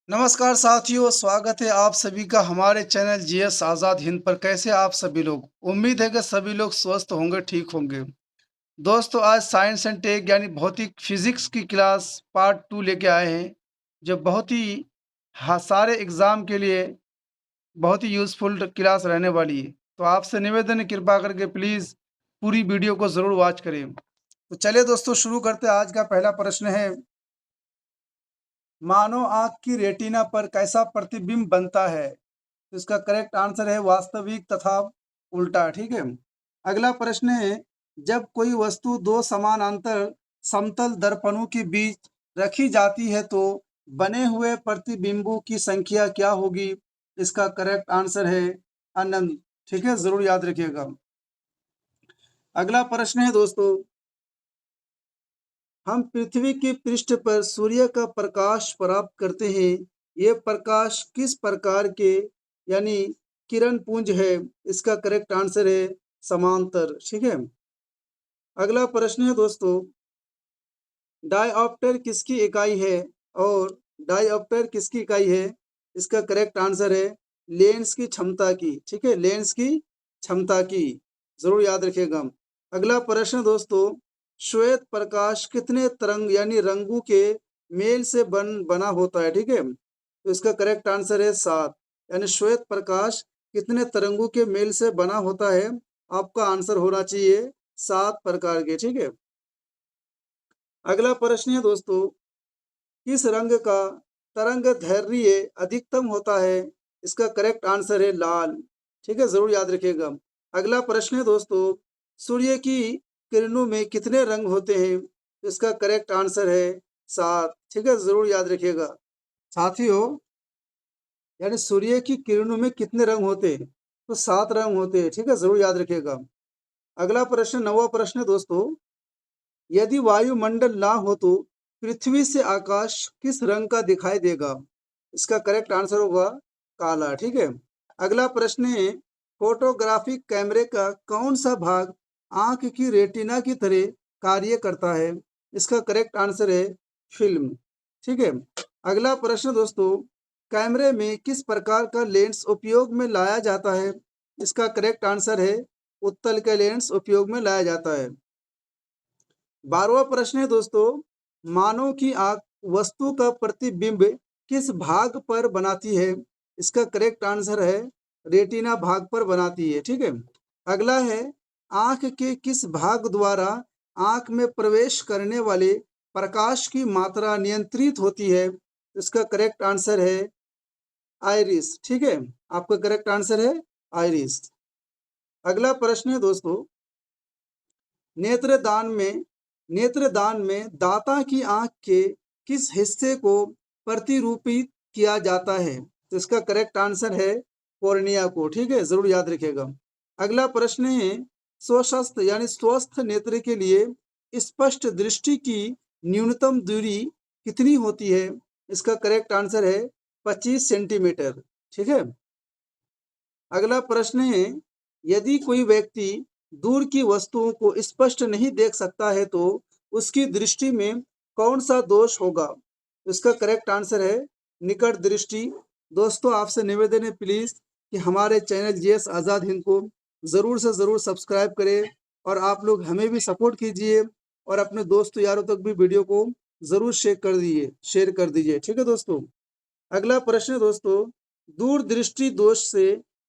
नमस्कार साथियों, स्वागत है आप सभी का हमारे चैनल जीएस आज़ाद हिंद पर। कैसे आप सभी लोग? उम्मीद है कि सभी लोग स्वस्थ होंगे, ठीक होंगे। दोस्तों, आज साइंस एंड टेक यानी भौतिक फिजिक्स की क्लास पार्ट 2 लेके आए हैं, जो बहुत ही सारे एग्जाम के लिए बहुत ही यूज़फुल क्लास रहने वाली है। तो आपसे निवेदन है, कृपा करके प्लीज़ पूरी वीडियो को ज़रूर वॉच करें। तो चलिए दोस्तों, शुरू करते हैं। आज का पहला प्रश्न है, मानव आँख की रेटिना पर कैसा प्रतिबिंब बनता है? तो इसका करेक्ट आंसर है वास्तविक तथा उल्टा। ठीक है। अगला प्रश्न है, जब कोई वस्तु दो समानांतर समतल दर्पणों के बीच रखी जाती है तो बने हुए प्रतिबिंबों की संख्या क्या होगी? इसका करेक्ट आंसर है अनंत। ठीक है, जरूर याद रखिएगा। अगला प्रश्न है दोस्तों, हम पृथ्वी के पृष्ठ पर सूर्य का प्रकाश प्राप्त करते हैं। ये प्रकाश किस प्रकार के यानी किरण पुंज है? इसका करेक्ट आंसर है समांतर। ठीक है। अगला प्रश्न है दोस्तों, डायऑप्टर किसकी इकाई है? और डायऑप्टर किसकी इकाई है? इसका करेक्ट आंसर है लेंस की क्षमता की। ठीक है, लेंस की क्षमता की, जरूर याद रखिएगा। अगला प्रश्न दोस्तों, श्वेत प्रकाश कितने तरंग यानी रंगों के मेल से बना होता है? ठीक है, तो इसका करेक्ट आंसर है 7। यानी श्वेत प्रकाश कितने तरंगों के मेल से बना होता है? आपका आंसर होना चाहिए 7 प्रकार के। ठीक है। अगला प्रश्न है दोस्तों, किस रंग का तरंग दैर्ध्य अधिकतम होता है? इसका करेक्ट आंसर है लाल। ठीक है, जरूर याद रखिएगा। अगला प्रश्न है दोस्तों, सूर्य की किरणों में कितने रंग होते हैं? इसका करेक्ट आंसर है 7। ठीक है, जरूर याद रखिएगा। साथियों, यानी सूर्य की किरणों में कितने रंग होते हैं? तो 7 रंग होते हैं। ठीक है, जरूर याद रखिएगा। अगला प्रश्न, 9वां प्रश्न है दोस्तों, यदि वायुमंडल ना हो तो पृथ्वी से आकाश किस रंग का दिखाई देगा? इसका करेक्ट आंसर होगा काला। ठीक है। अगला प्रश्न है, फोटोग्राफिक कैमरे का कौन सा भाग आंख की रेटिना की तरह कार्य करता है? इसका करेक्ट आंसर है फिल्म। ठीक है। अगला प्रश्न दोस्तों, कैमरे में किस प्रकार का लेंस उपयोग में लाया जाता है? इसका करेक्ट आंसर है उत्तल के लेंस उपयोग में लाया जाता है। 12वां प्रश्न है दोस्तों, मानव की आंख वस्तु का प्रतिबिंब किस भाग पर बनाती है? इसका करेक्ट आंसर है रेटिना भाग पर बनाती है। ठीक है। अगला है, आंख के किस भाग द्वारा आंख में प्रवेश करने वाले प्रकाश की मात्रा नियंत्रित होती है? इसका करेक्ट आंसर है आइरिस। ठीक है, आपका करेक्ट आंसर है आइरिस। अगला प्रश्न है दोस्तों, नेत्रदान में दाता की आंख के किस हिस्से को प्रतिरूपित किया जाता है? तो इसका करेक्ट आंसर है कॉर्निया को। ठीक है, जरूर याद रखिएगा। अगला प्रश्न है, स्वस्थ यानी स्वस्थ नेत्र के लिए स्पष्ट दृष्टि की न्यूनतम दूरी कितनी होती है? इसका करेक्ट आंसर है 25 सेंटीमीटर। ठीक है। अगला प्रश्न है, यदि कोई व्यक्ति दूर की वस्तुओं को स्पष्ट नहीं देख सकता है तो उसकी दृष्टि में कौन सा दोष होगा? इसका करेक्ट आंसर है निकट दृष्टि। दोस्तों, आपसे निवेदन है प्लीज कि हमारे चैनल जीएस आज़ाद हिंद को जरूर से जरूर सब्सक्राइब करें और आप लोग हमें भी सपोर्ट कीजिए और अपने दोस्तों यारों तक भी वीडियो को जरूर शेयर कर दीजिए। ठीक है दोस्तों। अगला प्रश्न दोस्तों, दूरदृष्टि दोष से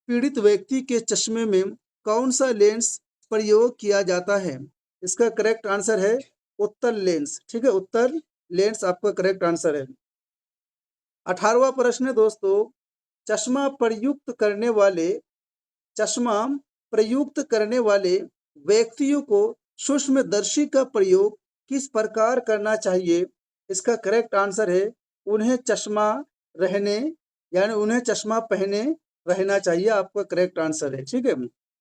पीड़ित व्यक्ति के चश्मे में कौन सा लेंस प्रयोग किया जाता है? इसका करेक्ट आंसर है उत्तल लेंस। ठीक है, उत्तल लेंस आपका करेक्ट आंसर है। 18वां प्रश्न है दोस्तों, चश्मा प्रयुक्त करने वाले चश्मा प्रयुक्त करने वाले व्यक्तियों को सूक्ष्मदर्शी का प्रयोग किस प्रकार करना चाहिए? इसका करेक्ट आंसर है उन्हें चश्मा रहने यानी उन्हें चश्मा पहने रहना चाहिए। आपका करेक्ट आंसर है। ठीक है।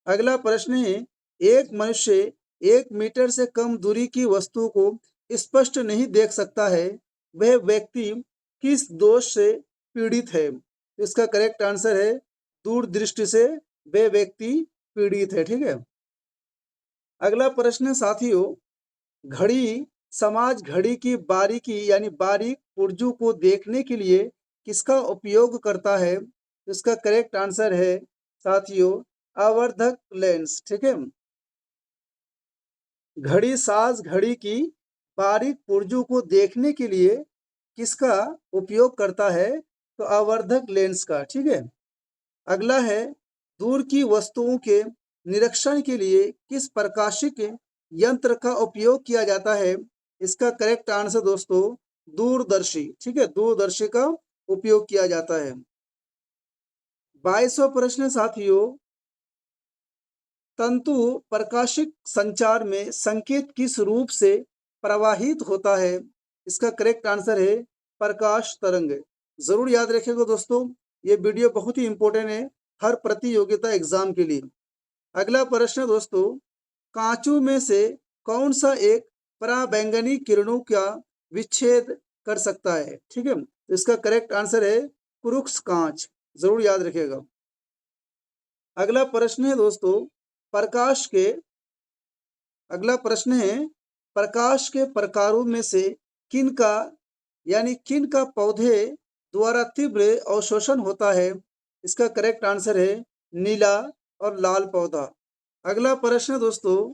अगला प्रश्न है, एक मनुष्य 1 मीटर से कम दूरी की वस्तु को स्पष्ट नहीं देख सकता है, वह व्यक्ति किस दोष से पीड़ित है? इसका करेक्ट आंसर है दूरदृष्टि से वे व्यक्ति पीड़ित है। ठीक है। अगला प्रश्न साथियों, घड़ी समाज घड़ी की बारीकी यानी बारीक पुर्जों को देखने के लिए किसका उपयोग करता है? इसका करेक्ट आंसर है साथियों आवर्धक लेंस। ठीक है, घड़ी साज घड़ी की बारीक पुर्जों को देखने के लिए किसका उपयोग करता है? तो आवर्धक लेंस का। ठीक है, अगला है दूर की वस्तुओं के निरीक्षण के लिए किस प्रकाशिक यंत्र का उपयोग किया जाता है? इसका करेक्ट आंसर दोस्तों दूरदर्शी। ठीक है, दूरदर्शी का उपयोग किया जाता है। 22वां प्रश्न साथियों, तंतु प्रकाशिक संचार में संकेत किस रूप से प्रवाहित होता है? इसका करेक्ट आंसर है प्रकाश तरंग। जरूर याद रखिएगा दोस्तों, ये वीडियो बहुत ही इंपॉर्टेंट है हर प्रतियोगिता एग्जाम के लिए। अगला प्रश्न दोस्तों, कांचों में से कौन सा एक पराबैंगनी किरणों का विच्छेद कर सकता है? ठीक है, तो इसका करेक्ट आंसर है क्रूक्स कांच। जरूर याद रखिएगा। अगला प्रश्न है दोस्तों, प्रकाश के अगला प्रश्न है प्रकाश के प्रकारों में से किन का किन का पौधे द्वारा तीव्र अवशोषण होता है? इसका करेक्ट आंसर है नीला और लाल पौधा। अगला प्रश्न दोस्तों,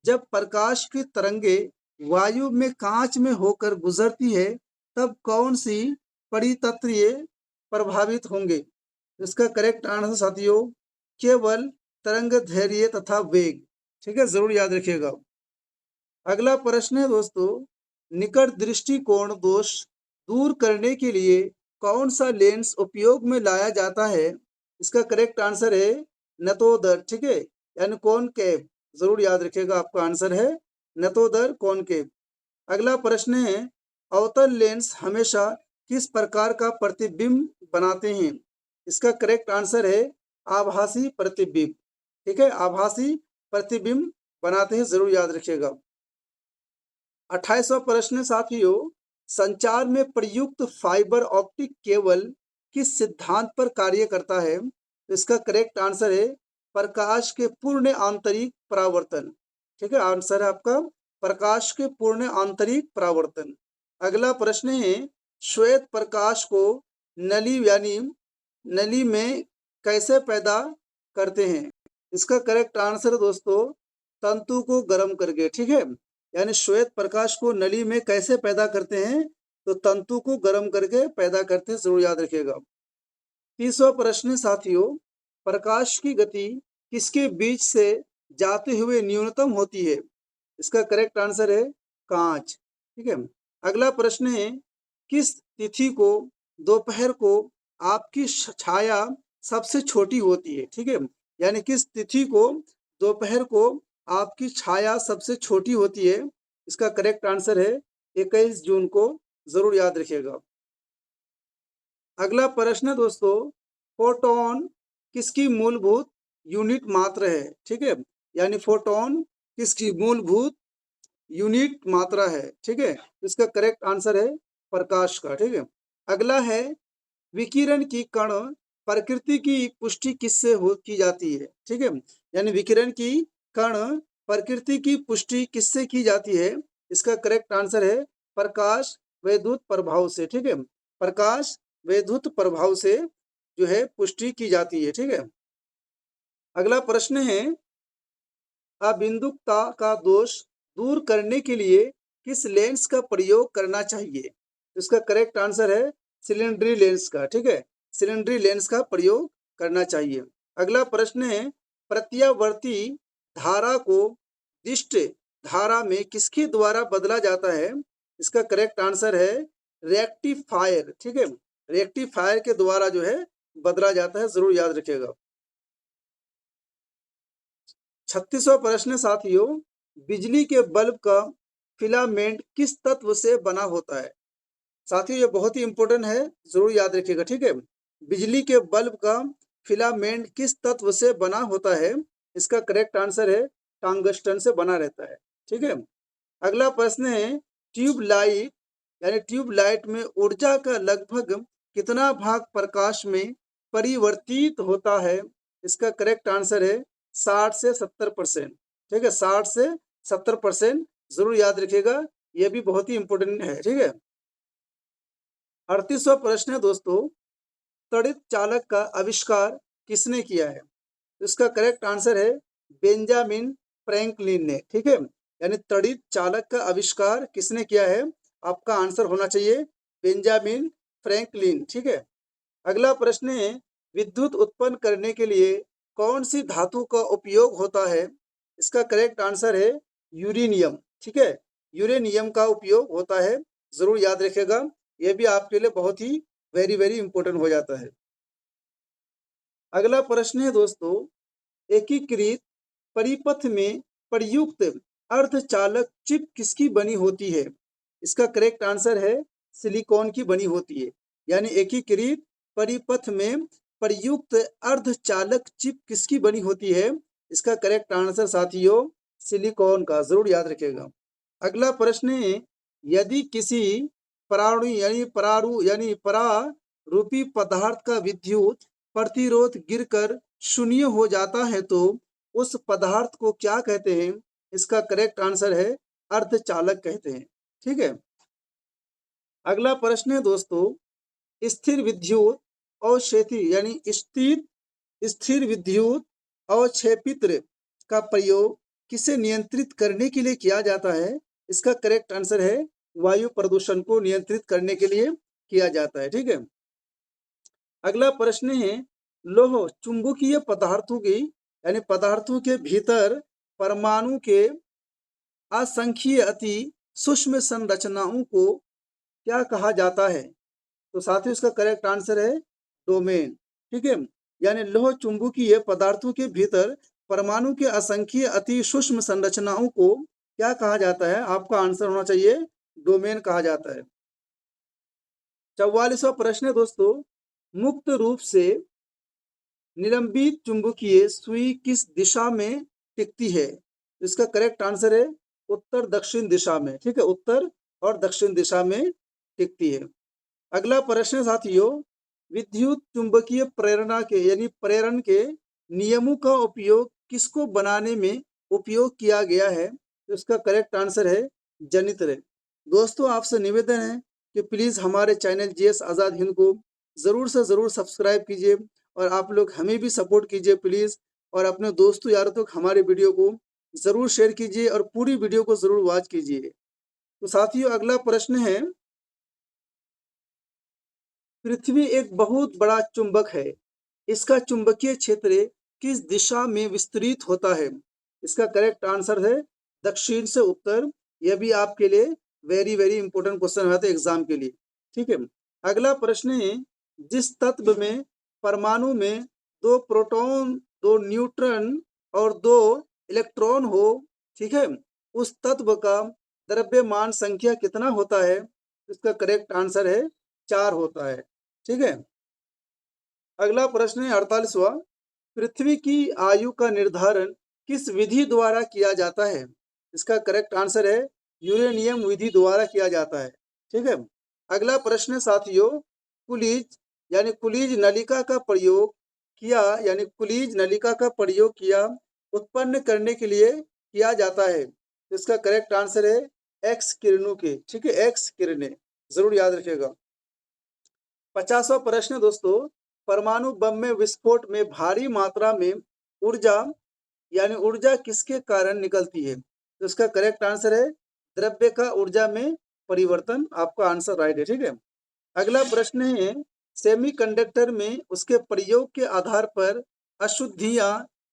जब प्रकाश की तरंगे वायु में कांच में होकर गुजरती है तब कौन सी परितत्वीय प्रभावित होंगे? इसका करेक्ट आंसर साथियों केवल तरंग धैर्य तथा वेग। ठीक है, जरूर याद रखिएगा। अगला प्रश्न है दोस्तों, निकट दृष्टिकोण दोष दूर करने के लिए कौन सा लेंस उपयोग में लाया जाता है? इसका करेक्ट आंसर है नतोदर। ठीक है, यानी कॉनकेव। जरूर याद रखिएगा, आपका आंसर है नतोदर कॉनकेव। अगला प्रश्न है अवतल लेंस हमेशा किस प्रकार का प्रतिबिंब बनाते हैं? इसका करेक्ट आंसर है आभासी प्रतिबिंब। ठीक है, आभासी प्रतिबिंब बनाते हैं, जरूर याद रखिएगा। 28वां प्रश्न साथियों, संचार में प्रयुक्त फाइबर ऑप्टिक केबल किस सिद्धांत पर कार्य करता है? इसका करेक्ट आंसर है प्रकाश के पूर्ण आंतरिक परावर्तन। ठीक है, आंसर है आपका प्रकाश के पूर्ण आंतरिक परावर्तन। अगला प्रश्न है श्वेत प्रकाश को नली में कैसे पैदा करते हैं? इसका करेक्ट आंसर दोस्तों तंतु को गर्म करके। ठीक है, यानी श्वेत प्रकाश को नली में कैसे पैदा करते हैं? तो तंतु को गर्म करके पैदा करते हैं, जरूर याद रखिएगा। 30वां प्रश्न साथियों, प्रकाश की गति किसके बीच से जाते हुए न्यूनतम होती है? इसका करेक्ट आंसर है कांच। ठीक है, अगला प्रश्न है किस तिथि को दोपहर को आपकी छाया सबसे छोटी होती है? ठीक है, यानी किस तिथि को दोपहर को आपकी छाया सबसे छोटी होती है? इसका करेक्ट आंसर है 21 जून को। जरूर याद रखिएगा। अगला प्रश्न दोस्तों, फोटोन किसकी मूलभूत यूनिट मात्रा है? ठीक है, यानी फोटोन किसकी मूलभूत यूनिट मात्रा है? ठीक है, इसका करेक्ट आंसर है प्रकाश का। ठीक है, अगला है विकिरण की कण प्रकृति की पुष्टि किससे की जाती है? ठीक है, यानी विकिरण की कण प्रकृति की पुष्टि किससे की जाती है? इसका करेक्ट आंसर है प्रकाश वैद्युत प्रभाव से। ठीक है, प्रकाश वैद्युत प्रभाव से जो है पुष्टि की जाती है। ठीक है, अगला प्रश्न है अबिंदुकता का दोष दूर करने के लिए किस लेंस का प्रयोग करना चाहिए? इसका करेक्ट आंसर है सिलेंडरी लेंस का। ठीक है, सिलेंडरी लेंस का प्रयोग करना चाहिए। अगला प्रश्न है प्रत्यावर्ती धारा को दिष्ट धारा में किसके द्वारा बदला जाता है? इसका करेक्ट आंसर है रेक्टिफायर। ठीक है, रेक्टिफायर के द्वारा जो है बदला जाता है, जरूर याद रखिएगा। 36वां प्रश्न साथियों, बिजली के बल्ब का फिलामेंट किस तत्व से बना होता है? साथियों ये बहुत ही इंपॉर्टेंट है, जरूर याद रखिएगा। ठीक है, बिजली के बल्ब का फिलामेंट किस तत्व से बना होता है? इसका करेक्ट आंसर है टंगस्टन से बना रहता है। ठीक है, अगला प्रश्न है ट्यूबलाइट ट्यूबलाइट में ऊर्जा का लगभग कितना भाग प्रकाश में परिवर्तित होता है? इसका करेक्ट आंसर है 60 से 70%। ठीक है, 60 से 70%, जरूर याद रखिएगा, यह भी बहुत ही इंपॉर्टेंट है। ठीक है, 38वां प्रश्न है दोस्तों, त्वरित चालक का आविष्कार किसने किया है? इसका करेक्ट आंसर है बेंजामिन फ्रैंकलिन ने। ठीक है, यानी त्वरित चालक का आविष्कार किसने किया है? आपका आंसर होना चाहिए बेंजामिन फ्रैंकलिन। ठीक है, अगला प्रश्न है, विद्युत उत्पन्न करने के लिए कौन सी धातु का उपयोग होता है? इसका करेक्ट आंसर है यूरेनियम। ठीक है, यूरेनियम का उपयोग होता है, जरूर याद रखिएगा, यह भी आपके लिए बहुत ही वेरी वेरी इंपॉर्टेंट हो जाता है। अगला प्रश्न है दोस्तों, एकीकृत परिपथ में प्रयुक्त अर्धचालक चिप किसकी बनी होती है? इसका करेक्ट आंसर है सिलिकॉन की बनी होती है। यानी एकीकृत परिपथ में प्रयुक्त अर्धचालक चिप किसकी बनी होती है? इसका करेक्ट आंसर साथियों सिलिकॉन का, जरूर याद रखिएगा। अगला प्रश्न है, यदि किसी परारूपी पदार्थ का विद्युत प्रतिरोध गिरकर शून्य हो जाता है तो उस पदार्थ को क्या कहते हैं? इसका करेक्ट आंसर है अर्धचालक कहते हैं। ठीक है, अगला प्रश्न है दोस्तों, स्थिर विद्युत अवक्षेपी यानी स्थिर विद्युत अवक्षेपित्र का प्रयोग किसे नियंत्रित करने के लिए किया जाता है? इसका करेक्ट आंसर है वायु प्रदूषण को नियंत्रित करने के लिए किया जाता है। ठीक है, अगला प्रश्न है, लौह चुंबकीय पदार्थों की यानी पदार्थों के भीतर परमाणु के असंख्य अति सूक्ष्म संरचनाओं को क्या कहा जाता है? तो साथियों इसका करेक्ट आंसर है डोमेन। ठीक है, यानी लौह चुंबकीय पदार्थों के भीतर परमाणु के असंख्य अति सूक्ष्म संरचनाओं को क्या कहा जाता है? आपका आंसर होना चाहिए डोमेन कहा जाता है। 44वां प्रश्न है दोस्तों, मुक्त रूप से निलंबित चुंबकीय सुई किस दिशा में टिकती है? इसका करेक्ट आंसर है उत्तर दक्षिण दिशा में। ठीक है, उत्तर और दक्षिण दिशा में टिकती है। अगला प्रश्न साथियों, विद्युत चुंबकीय प्रेरणा के यानी प्रेरण के नियमों का उपयोग किसको बनाने में उपयोग किया गया है? तो इसका करेक्ट आंसर है जनित्र। दोस्तों आपसे निवेदन है कि प्लीज हमारे चैनल जीएस आजाद हिंद को जरूर से जरूर सब्सक्राइब कीजिए और आप लोग हमें भी सपोर्ट कीजिए प्लीज, और अपने दोस्तों यारों तक हमारे वीडियो को जरूर शेयर कीजिए और पूरी वीडियो को जरूर वॉच कीजिए। तो साथियों अगला प्रश्न है, पृथ्वी एक बहुत बड़ा चुंबक है, इसका चुंबकीय क्षेत्र किस दिशा में विस्तृत होता है? इसका करेक्ट आंसर है दक्षिण से उत्तर। यह भी आपके लिए वेरी वेरी इंपॉर्टेंट क्वेश्चन है एग्जाम के लिए। ठीक है, अगला प्रश्न है, जिस तत्व में परमाणु में 2 प्रोटॉन 2 न्यूट्रॉन और 2 इलेक्ट्रॉन हो, ठीक है, उस तत्व का द्रव्यमान संख्या कितना होता है? इसका करेक्ट आंसर है 4 होता है। ठीक है, अगला प्रश्न है 48वां, पृथ्वी की आयु का निर्धारण किस विधि द्वारा किया जाता है? इसका करेक्ट आंसर है यूरेनियम विधि द्वारा किया जाता है। ठीक है, अगला प्रश्न साथियों, कुलीज यानी कुलीज नलिका का प्रयोग किया यानी कुलीज नलिका का प्रयोग किया उत्पन्न करने के लिए किया जाता है। इसका करेक्ट आंसर है एक्स किरणों के। ठीक है, एक्स किरणें, जरूर याद रखिएगा। 50वां प्रश्न दोस्तों, परमाणु बम में विस्फोट में भारी मात्रा में ऊर्जा यानी ऊर्जा किसके कारण निकलती है? तो इसका करेक्ट आंसर है द्रव्य का ऊर्जा में परिवर्तन। आपका आंसर राइट है। ठीक है, अगला प्रश्न है, सेमीकंडक्टर में उसके प्रयोग के आधार पर अशुद्धियां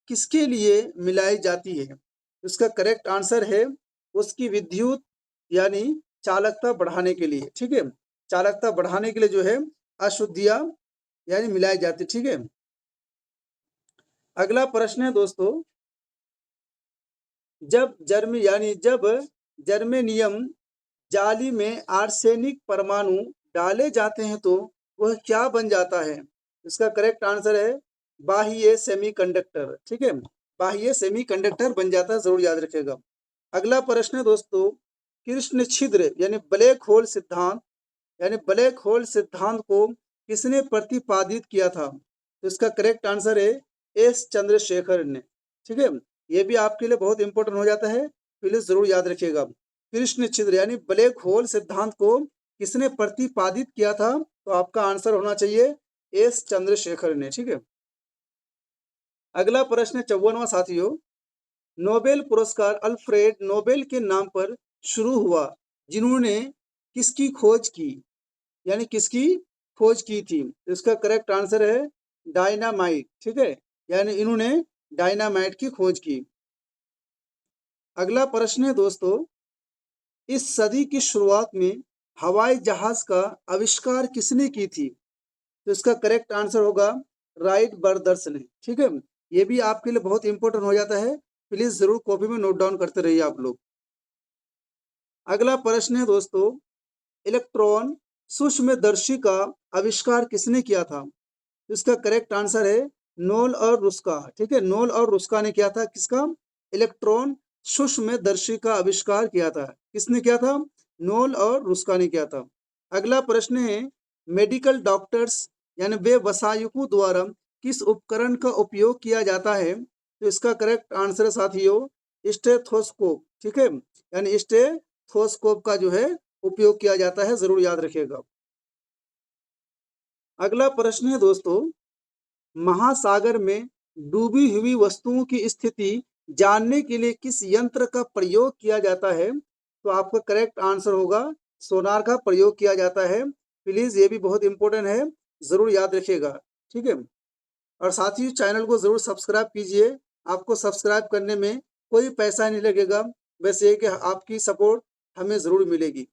किसके लिए मिलाई जाती है? इसका करेक्ट आंसर है उसकी विद्युत यानी चालकता बढ़ाने के लिए। ठीक है, चालकता बढ़ाने के लिए जो है अशुद्धियां यानी मिलाई जाती। ठीक है, अगला प्रश्न है दोस्तों, जब जर्मेनियम जाली में आर्सेनिक परमाणु डाले जाते हैं तो वह क्या बन जाता है? इसका करेक्ट आंसर है बाह्य सेमीकंडक्टर। ठीक है, बाह्य सेमीकंडक्टर बन जाता है, जरूर याद रखिएगा। अगला प्रश्न है दोस्तों, कृष्ण छिद्र यानी ब्लैक होल सिद्धांत को किसने प्रतिपादित किया था? तो इसका करेक्ट आंसर है एस चंद्रशेखर ने। ठीक है, ये भी आपके लिए बहुत इंपॉर्टेंट हो जाता है, प्लीज जरूर याद रखिएगा। कृष्ण छिद्र यानी ब्लैक होल सिद्धांत को किसने प्रतिपादित किया था? तो आपका आंसर होना चाहिए एस चंद्रशेखर ने। ठीक है, अगला प्रश्न 54वां साथियों, नोबेल पुरस्कार अल्फ्रेड नोबेल के नाम पर शुरू हुआ, जिन्होंने किसकी खोज की, यानी किसकी खोज की थी? इसका करेक्ट आंसर है डायनामाइट। ठीक है, यानी इन्होंने डायनामाइट की खोज की। अगला प्रश्न है दोस्तों, इस सदी की शुरुआत में हवाई जहाज का आविष्कार किसने की थी? तो इसका करेक्ट आंसर होगा राइट ब्रदर्स ने। ठीक है, ये भी आपके लिए बहुत इंपॉर्टेंट हो जाता है, प्लीज जरूर कॉपी में नोट डाउन करते रहिए आप लोग। अगला प्रश्न है दोस्तों, इलेक्ट्रॉन सूक्ष्मदर्शी का आविष्कार किसने किया था? इसका करेक्ट आंसर है नोल और रुस्का। ठीक है, नोल और रुस्का ने किया था। किसका? इलेक्ट्रॉन सूक्ष्मदर्शी का आविष्कार किया था। किसने किया था? नोल और रुस्का ने किया था। अगला प्रश्न है, मेडिकल डॉक्टर्स यानी व्यवसायिकों द्वारा किस उपकरण का उपयोग किया जाता है? तो इसका करेक्ट आंसर है साथियों स्टेथोस्कोप। ठीक है, यानी स्टेथोस्कोप का जो है उपयोग किया जाता है, जरूर याद रखिएगा। अगला प्रश्न है दोस्तों, महासागर में डूबी हुई वस्तुओं की स्थिति जानने के लिए किस यंत्र का प्रयोग किया जाता है? तो आपका करेक्ट आंसर होगा सोनार का प्रयोग किया जाता है। प्लीज ये भी बहुत इंपॉर्टेंट है, जरूर याद रखिएगा। ठीक है, और साथ ही चैनल को जरूर सब्सक्राइब कीजिए। आपको सब्सक्राइब करने में कोई पैसा नहीं लगेगा, बस ये कि आपकी सपोर्ट हमें जरूर मिलेगी।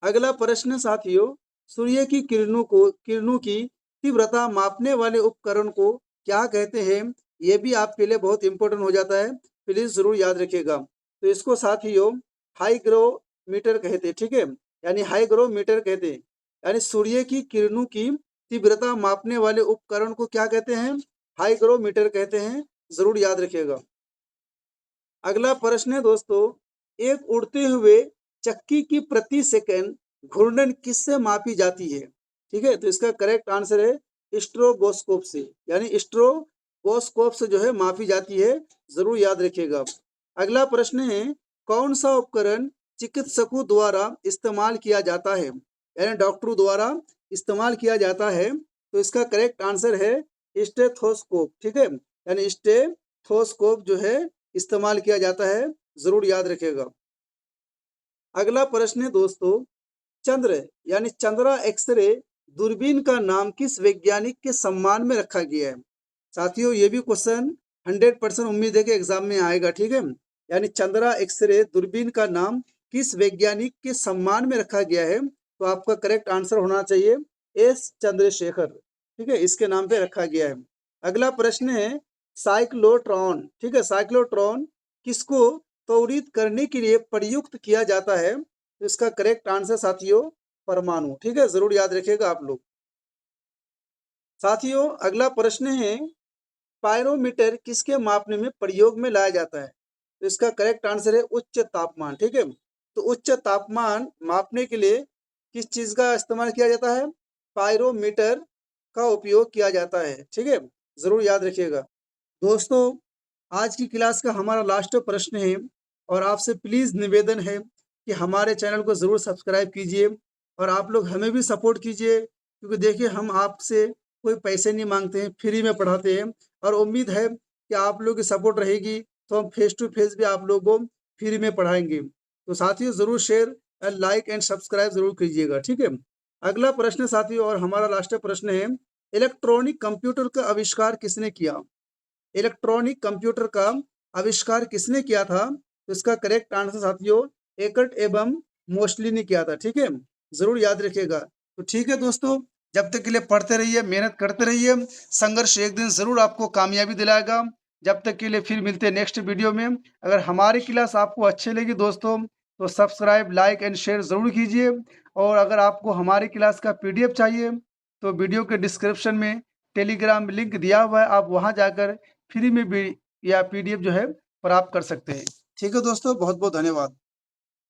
अगला प्रश्न साथियों, सूर्य की किरणों की तीव्रता मापने वाले उपकरण को क्या कहते हैं? ये भी आपके लिए बहुत इंपॉर्टेंट हो जाता है, प्लीज जरूर याद रखिएगा। तो इसको साथियों हाईग्रोमीटर कहते हैं। ठीक है, यानी हाईग्रोमीटर कहते हैं, यानी सूर्य की किरणों की तीव्रता मापने वाले उपकरण को क्या कहते हैं? हाईग्रोमीटर कहते हैं, जरूर याद रखिएगा। अगला प्रश्न है दोस्तों, एक उड़ते हुए चक्की की प्रति सेकंड घूर्णन किससे मापी जाती है? ठीक है, तो इसका करेक्ट आंसर है स्ट्रोबोस्कोप से, यानी स्ट्रोबोस्कोप से जो है मापी जाती है, जरूर याद रखिएगा। अगला प्रश्न है, कौन सा उपकरण चिकित्सकों द्वारा इस्तेमाल किया जाता है, यानी डॉक्टरों द्वारा इस्तेमाल किया जाता है? तो इसका करेक्ट आंसर है स्टेथोस्कोप। ठीक है, यानी स्टेथोस्कोप जो है इस्तेमाल किया जाता है, जरूर याद रखिएगा। अगला प्रश्न है दोस्तों, चंद्र यानी चंद्रा एक्सरे दूरबीन का नाम किस वैज्ञानिक के सम्मान में रखा गया है? साथियों ये भी क्वेश्चन 100% उम्मीद है कि एग्जाम में आएगा। ठीक है, यानी चंद्रा एक्सरे दूरबीन का नाम किस वैज्ञानिक के सम्मान में रखा गया है? तो आपका करेक्ट आंसर होना चाहिए एस चंद्रशेखर। ठीक है, इसके नाम पे रखा गया है। अगला प्रश्न है साइक्लोट्रॉन। ठीक है, साइक्लोट्रॉन किसको त्वरित करने के लिए प्रयुक्त किया जाता है? तो इसका करेक्ट आंसर साथियों परमाणु। ठीक है, जरूर याद रखिएगा आप लोग। साथियों अगला प्रश्न है, पायरोमीटर किसके मापने में प्रयोग में लाया जाता है? तो इसका करेक्ट आंसर है उच्च तापमान। ठीक है, तो उच्च तापमान मापने के लिए किस चीज का इस्तेमाल किया जाता है? पायरोमीटर का उपयोग किया जाता है। ठीक है, जरूर याद रखिएगा। दोस्तों आज की क्लास का हमारा लास्ट प्रश्न है, और आपसे प्लीज निवेदन है कि हमारे चैनल को जरूर सब्सक्राइब कीजिए और आप लोग हमें भी सपोर्ट कीजिए, क्योंकि देखिए हम आपसे कोई पैसे नहीं मांगते हैं, फ्री में पढ़ाते हैं, और उम्मीद है कि आप लोग की सपोर्ट रहेगी तो हम फेस टू फेस भी आप लोगों को फ्री में पढ़ाएंगे। तो साथियों जरूर शेयर, लाइक एंड सब्सक्राइब जरूर कीजिएगा। ठीक है, अगला प्रश्न साथियों और हमारा लास्ट प्रश्न है, इलेक्ट्रॉनिक कंप्यूटर का आविष्कार किसने किया? इलेक्ट्रॉनिक कंप्यूटर का आविष्कार किसने किया था? तो इसका करेक्ट आंसर साथियों एकर्ट एवं मोस्टली ने किया था। ठीक है, जरूर याद रखिएगा। तो ठीक है दोस्तों, जब तक के लिए पढ़ते रहिए, मेहनत करते रहिए, संघर्ष एक दिन जरूर आपको कामयाबी दिलाएगा। जब तक के लिए फिर मिलते हैं नेक्स्ट वीडियो में। अगर हमारी क्लास आपको अच्छी लगी दोस्तों तो सब्सक्राइब, लाइक एंड शेयर जरूर कीजिए, और अगर आपको हमारी क्लास का पीडीएफ चाहिए तो वीडियो के डिस्क्रिप्शन में टेलीग्राम लिंक दिया हुआ है, आप वहां जाकर फ्री में भी या पीडीएफ जो है प्राप्त कर सकते हैं। ठीक है दोस्तों, बहुत बहुत धन्यवाद।